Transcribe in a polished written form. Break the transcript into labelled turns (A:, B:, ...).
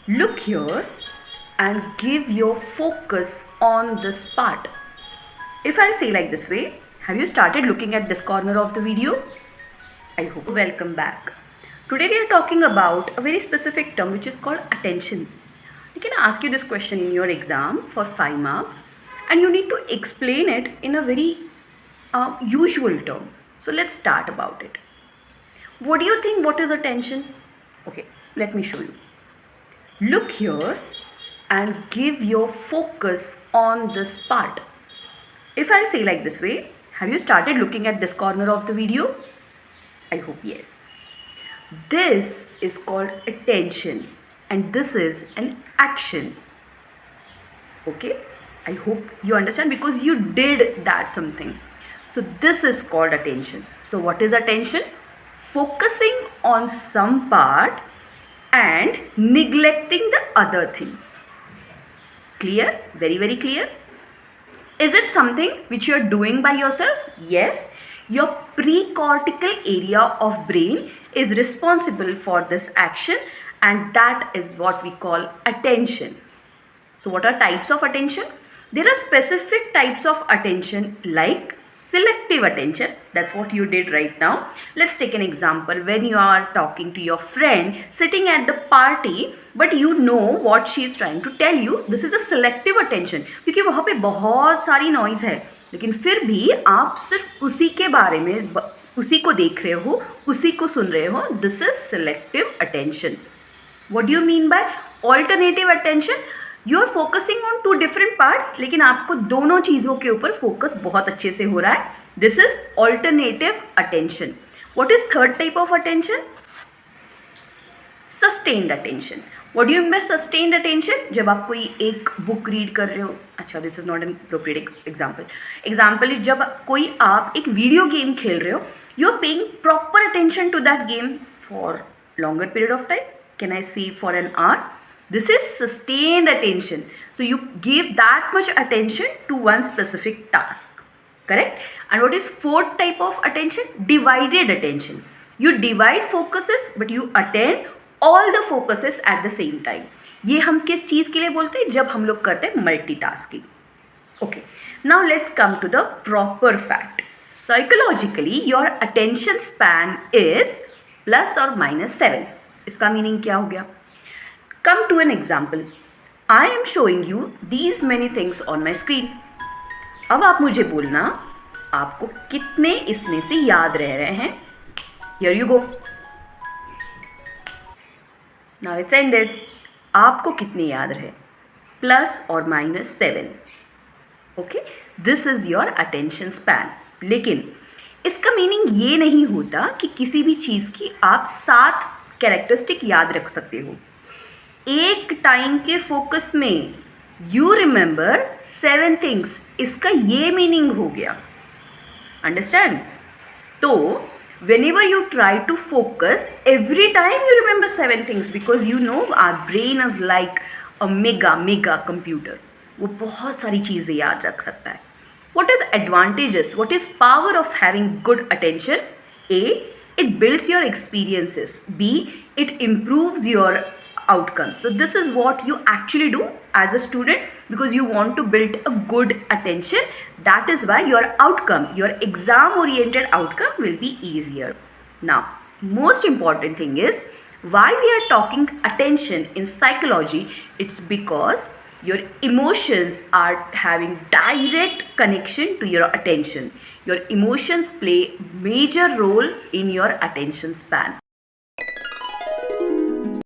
A: Look here and give your focus on this part. If I say like this way, have you started looking at this corner of the video? I hope. Welcome back. Today we are talking about a very specific term which is called attention. I can ask you this question in your exam for 5 marks and you need to explain it in a very usual term. So let's start about it. What do you think what is attention? Okay, let me show you. Look here and give your focus on this part. If I say like this way, have you started looking at this corner of the video? I hope yes. This is called attention and this is an action. Okay, I hope you understand because you did that something. So this is called attention. So what is attention? Focusing on some part and neglecting the other things. Clear? Very, very clear. Is it something which you are doing by yourself? Yes. Your precortical area of brain is responsible for this action and that is what we call attention. So what are types of attention? There are specific types of attention like selective attention. That's what you did right now. Let's take an example. When you are talking to your friend sitting at the party but you know what she is trying to tell you, this is a selective attention क्योंकि वहाँ पे बहुत सारी noise है लेकिन फिर भी आप सिर्फ उसी के बारे में उसी को देख रहे हो, उसी को सुन रहे हो. This is selective attention. What do you mean by alternative attention? You are focusing on two different parts लेकिन आपको दोनों चीज़ों के ऊपर फोकस बहुत अच्छे से हो रहा है. This is alternative attention. What is third type of attention? Sustained attention. What do you mean by sustained attention? जब आप कोई एक बुक रीड कर रहे हो, अच्छा this is not an appropriate example is जब कोई आप एक वीडियो गेम खेल रहे हो, you are paying proper attention to that game for longer period of time. Can I see for an hour? This is sustained attention. So you give that much attention to one specific task. Correct? And what is fourth type of attention? Divided attention. You divide focuses but you attend all the focuses at the same time. ये हम किस चीज़ के लिए बोलते हैं? जब हम लोग करते हैं multitasking. Okay. Now let's come to the proper fact. Psychologically, your attention span is plus or minus 7. इसका मीनिंग क्या हो गया? Come to an example. I am showing you these many things on my screen. अब आप मुझे बोलना आपको कितने इसमें से याद रह रहे हैं. Here you go. Now it's ended. आपको कितने याद रहे? Plus or minus 7. Okay? This is your attention span. लेकिन इसका मीनिंग ये नहीं होता कि किसी भी चीज़ की आप 7 कैरेक्टरिस्टिक याद रख सकते हो. एक टाइम के फोकस में यू रिमेंबर 7 थिंग्स, इसका ये मीनिंग हो गया. अंडरस्टैंड? तो whenever you try to focus, every time you remember 7 things because you know our brain is like a mega computer. वो बहुत सारी चीज़ें याद रख सकता है. What is advantages? What is power of having good attention? A, it builds your experiences. B, it improves your outcomes. So this is what you actually do as a student because you want to build a good attention. That is why your outcome, your exam oriented outcome will be easier. Now most important thing is why we are talking attention in psychology. It's because your emotions are having direct connection to your attention. Your emotions play major role in your attention span.